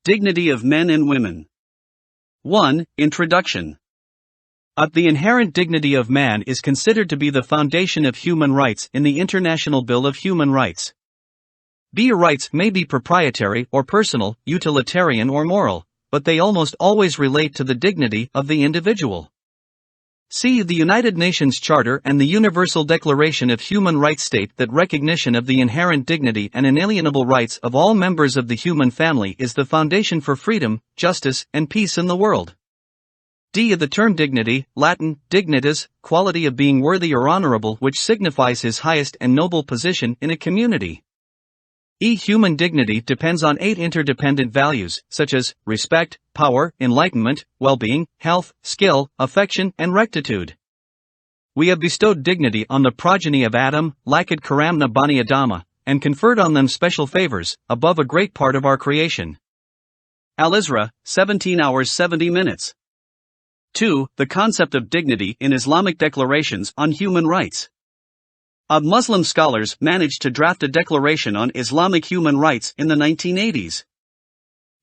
Dignity of men and women. 1. Introduction. The inherent dignity of man is considered to be the foundation of human rights in the International Bill of Human Rights. Your rights may be proprietary or personal, utilitarian or moral, but they almost always relate to the dignity of the individual. See, the United Nations Charter and the Universal Declaration of Human Rights state that recognition of the inherent dignity and inalienable rights of all members of the human family is the foundation for freedom, justice, and peace in the world. The term dignity, Latin, dignitas, quality of being worthy or honorable, which signifies his highest and noble position in a community. Human dignity depends on 8 interdependent values, such as respect, power, enlightenment, well-being, health, skill, affection, and rectitude. We have bestowed dignity on the progeny of Adam, laqad karramna bani Adama, and conferred on them special favors, above a great part of our creation. Al-Isra, 17 hours 70 minutes. 2. The concept of dignity in Islamic declarations on human rights. Muslim scholars managed to draft a declaration on Islamic human rights in the 1980s.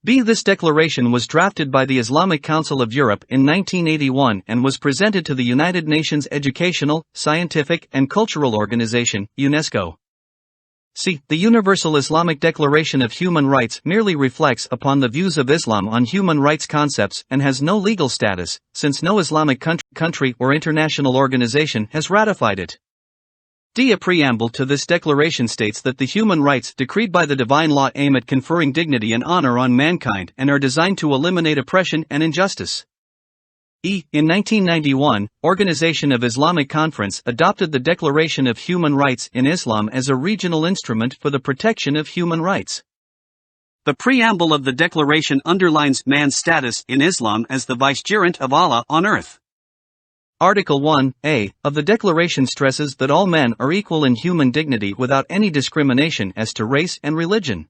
This declaration was drafted by the Islamic Council of Europe in 1981 and was presented to the United Nations Educational, Scientific and Cultural Organization, UNESCO. The Universal Islamic Declaration of Human Rights merely reflects upon the views of Islam on human rights concepts and has no legal status, since no Islamic country or international organization has ratified it. A preamble to this declaration states that the human rights decreed by the divine law aim at conferring dignity and honor on mankind and are designed to eliminate oppression and injustice. In 1991, Organization of Islamic Conference adopted the Declaration of Human Rights in Islam as a regional instrument for the protection of human rights. The preamble of the declaration underlines man's status in Islam as the vicegerent of Allah on earth. Article 1a of the Declaration stresses that all men are equal in human dignity without any discrimination as to race and religion.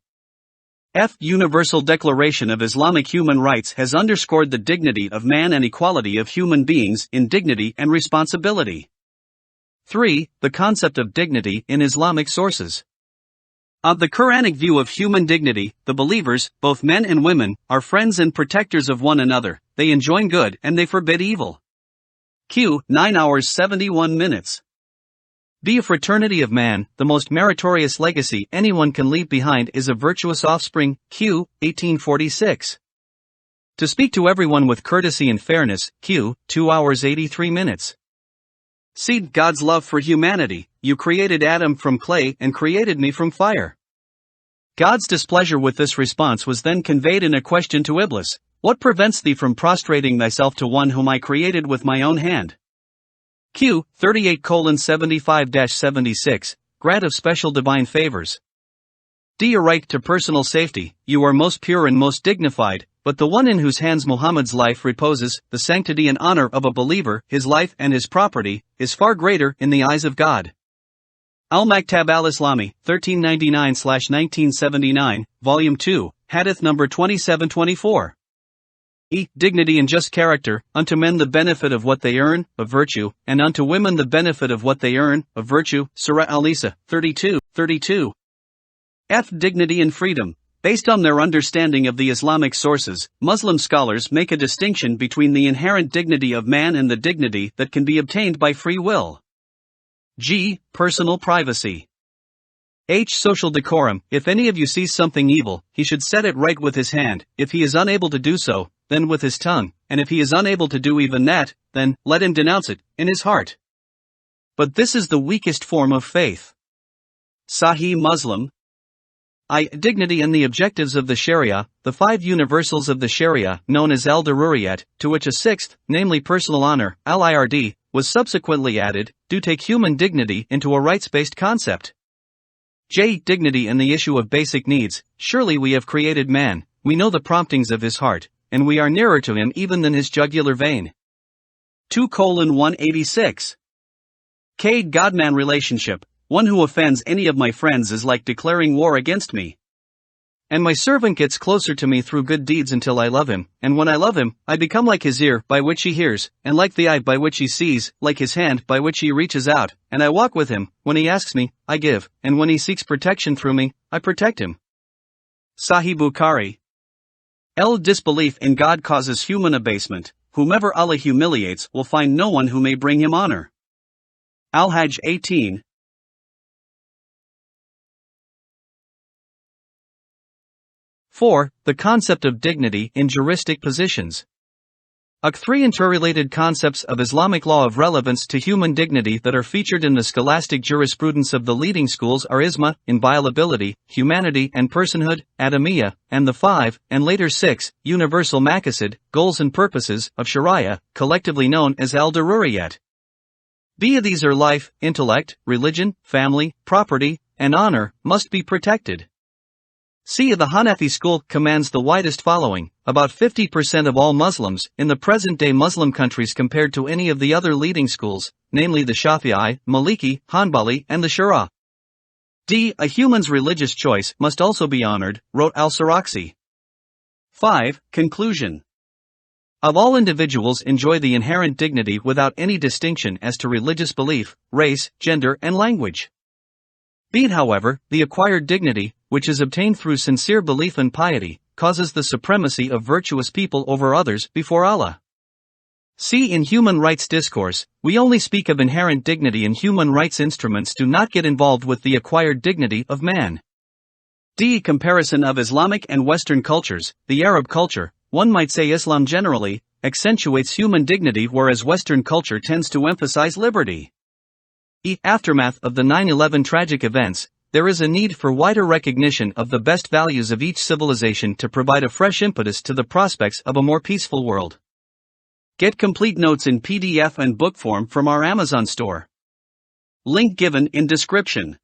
Universal Declaration of Islamic Human Rights has underscored the dignity of man and equality of human beings in dignity and responsibility. 3. The concept of dignity in Islamic sources. Of the Quranic view of human dignity, the believers, both men and women, are friends and protectors of one another, they enjoin good and they forbid evil. 9 hours 71 minutes. A fraternity of man, the most meritorious legacy anyone can leave behind is a virtuous offspring. 1846. To speak to everyone with courtesy and fairness. 2 hours 83 minutes. See God's love for humanity. You created Adam from clay and created me from fire. God's displeasure with this response was then conveyed in a question to Iblis. What prevents thee from prostrating thyself to one whom I created with my own hand? 38:75-76, Grant of Special Divine Favors. Your right to personal safety, you are most pure and most dignified, but the one in whose hands Muhammad's life reposes, the sanctity and honor of a believer, his life and his property, is far greater in the eyes of God. Al-Maktab al-Islami, 1399/1979, Volume 2, Hadith number 2724. Dignity and just character, unto men the benefit of what they earn, of virtue, and unto women the benefit of what they earn, of virtue. Surah Al-Isa, 32:32. Dignity and freedom. Based on their understanding of the Islamic sources, Muslim scholars make a distinction between the inherent dignity of man and the dignity that can be obtained by free will. Personal privacy. Social decorum. If any of you sees something evil, he should set it right with his hand. If he is unable to do so, then with his tongue, and if he is unable to do even that, then let him denounce it in his heart. But this is the weakest form of faith. Sahih Muslim. Dignity and the objectives of the Sharia. The 5 universals of the Sharia, known as al-Daruriyat, to which a 6th, namely personal honor, al-Ird, was subsequently added, do take human dignity into a rights-based concept. Dignity and the issue of basic needs. Surely we have created man, we know the promptings of his heart, and we are nearer to him even than his jugular vein. 2:186. God-man relationship. One who offends any of my friends is like declaring war against me. And my servant gets closer to me through good deeds until I love him, and when I love him, I become like his ear by which he hears, and like the eye by which he sees, like his hand by which he reaches out, and I walk with him. When he asks me, I give, and when he seeks protection through me, I protect him. Sahih Bukhari. Disbelief in God causes human abasement. Whomever Allah humiliates will find no one who may bring him honor. Al-Hajj 18. 4. The concept of dignity in juristic positions. Three interrelated concepts of Islamic law of relevance to human dignity that are featured in the scholastic jurisprudence of the leading schools are isma, inviolability, humanity and personhood, Adamiyya, and the 5, and later 6, universal maqasid, goals and purposes, of Sharia, collectively known as al-Daruriyat. These are life, intellect, religion, family, property, and honor, must be protected. The Hanafi school commands the widest following, about 50% of all Muslims, in the present-day Muslim countries compared to any of the other leading schools, namely the Shafi'i, Maliki, Hanbali and the Shura. A human's religious choice must also be honored, wrote al-Sarakhsi. 5. Conclusion. All individuals enjoy the inherent dignity without any distinction as to religious belief, race, gender and language. However, the acquired dignity, which is obtained through sincere belief and piety, causes the supremacy of virtuous people over others before Allah. In Human Rights Discourse, we only speak of inherent dignity, and human rights instruments do not get involved with the acquired dignity of man. Comparison of Islamic and Western cultures. The Arab culture, one might say Islam generally, accentuates human dignity, whereas Western culture tends to emphasize liberty. Aftermath of the 9/11 tragic events, there is a need for wider recognition of the best values of each civilization to provide a fresh impetus to the prospects of a more peaceful world. Get complete notes in PDF and book form from our Amazon store. Link given in description.